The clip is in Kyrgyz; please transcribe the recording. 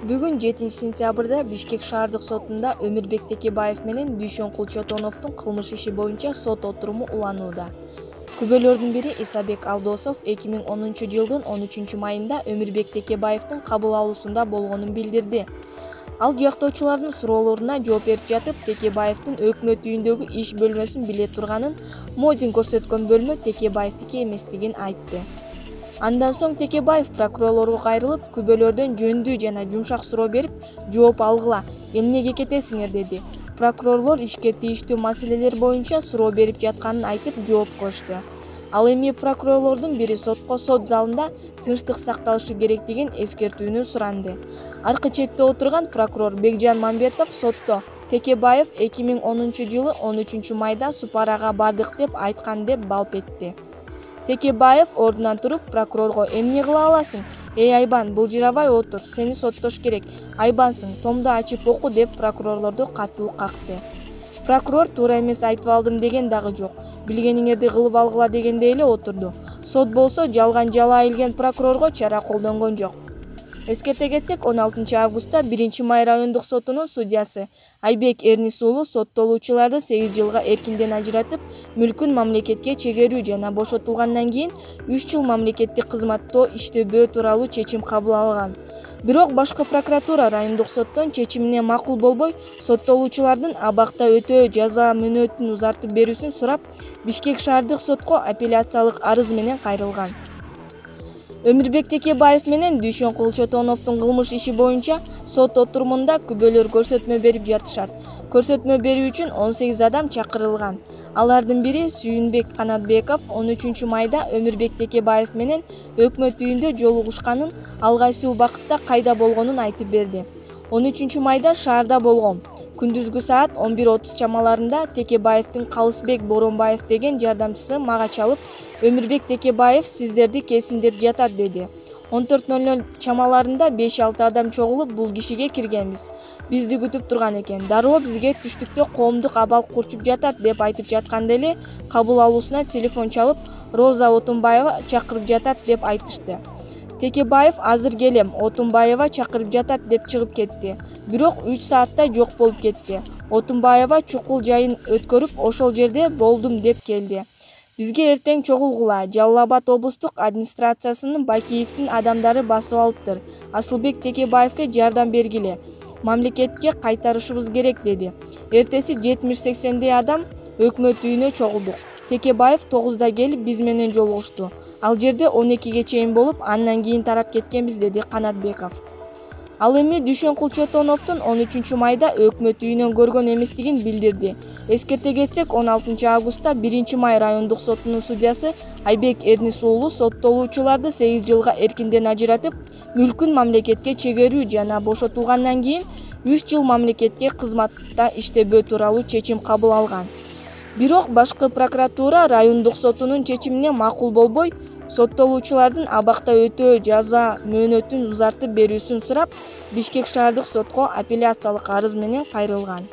Бүгүн 7-сентябрда Бишкек шаардык сотунда Өмүрбек Текебаев менен Дүйшөн Кулчотоновдун кылмыш иши боюнча сот отуруму уланууда. Күбөлөрдүн бири Исабек Алдосов 2010-жылдын 13-майында Өмүрбек Текебаевдин кабыл алуусунда болгонун билдирди. Ал жактоочулардын суроолоруна жооп берип жатып, Текебаевдин өкмөт үйүндөгү иш бөлмөсүн биле турганын, Модин көрсөткөн бөлмө Текебаевдики эместигин айтты. Андан соң Текебаев прокурорлорго кайрылып, күбөлөрдөн жөндүү жана жумшак суроо берип, жооп алгыла, эмнеге кетесиңер деди. Прокурорлор ишке тийиштүү маселелер боюнча суроо берип жатканын айтып жооп кылышты. Ал эми прокурорлордун бири сотко сот залында тынчтык сакталышы керектигин эскертүүнү суранды. Аркы четте отурган прокурор Бекжан Мамбетов сотто Текебаев 2010-жылы 13-майда Супарага бардык деп айткан деп балп этти. Текебаев ордунан туруп прокурорго эмне кыла аласың? Айбан, былжырабай отур, сени соттош керек. Айбансың, томду ачып оку деп прокурорлорду катуу какты. Прокурор туура эмес айтып алдым деген дагы жок. Билгениңерди кылып алгыла дегендей эле отурду. Сот болсо жалган жала илген прокурорго чара колдонгон жок. Эскерте кетсек, 16 августта 1-май райондук сотунун судьясы Айбек Эрнис уулу соттолуучуларды 8 жылга эркинден ажыратып, мүлкүн мамлекетке чегерүү жана бошотулгандан кийин 3 жыл мамлекеттик кызматта иштебөө тууралуу чечим кабыл алган. Бирок башкы прокуратура райондук соттон чечимине макул болбой, соттолуучулардын абакта өтөө жаза мөөнөтүн узартып берүүсүн сурап, Бишкек шаардык сотко апелляциялык арыз менен кайрылган. Өмүрбек Текебаев менен Дүйшөн Кулчотоновдун кылмыш иши боюнча сот отурумунда күбөлөр көрсөтмө берип жатышат. Көрсөтмө берүү үчүн 18 адам чакырылган. Алардын бири Сүйүнбек Канатбеков 13-майда Өмүрбек Текебаев менен өкмөт үйүндө жолугушканын, ал кайсы убакытта кайда болгонун айтып берди. 13-майда шаарда болгом. Күндүзгү саат 11:30 чамаларында Текебаевдин Калысбек Боронбаев деген жардамчысы мага чалып, Өмүрбек Текебаев сиздерди кесин деп жатат деди. 14:00 чамаларында 5-6 адам чогулуп бул кишиге киргенбиз. Бизди күтүп турган экен. Дароо бизге түштүктө коомдук абал курчуп жатат деп айтып жатканда эле кабыл алуусуна телефон чалып, Роза Отунбаева чакырып жатат деп айтышты. Текебаев азыр келем, Отунбаева чакырып жатат деп чыгып кетти. Бирок 3 саатта жок болуп кетти. Отунбаева чукул жайын өткөрүп, ошол жерде болдум деп келди. Бизге эртең чогулгула, Жалал Абад облустук администрациясынын Бакиевдин адамдары басып алыптыр. Асылбек Текебаевге жардам бергиле. Мамлекетке кайтарышыбыз керек деди. Эртеси 70-80 адам өкмөт үйүнө чогулдук. Текебаев 9-да келип биз менен жолугушту. Ал жерде 12-ге чейин болуп, андан кийин тарап кеткенбиз деди Канатбеков. Ал эми Дүйшөн Кулчотоновдун 13-майда өкмөт үйүнөн көргөн эместигин билдирди. Эскерте кетсек, 16 августта 1-май райондук сотунун судьясы Айбек Эрнис уулу соттолуучуларды 8 жылга эркинден ажыратып, мүлкүн мамлекетке чегерүү жана бошотулгандан кийин 3 жыл мамлекетке кызматта иштебөө тууралуу чечим кабыл алган. Бирок башкы прокуратура райондук сотунун чечимине макул болбой, соттолуучулардын абакта өтөө жаза мөөнөтүн узартып берүүсүн сурап, Бишкек шаардык сотко апелляциялык арыз менен кайрылган.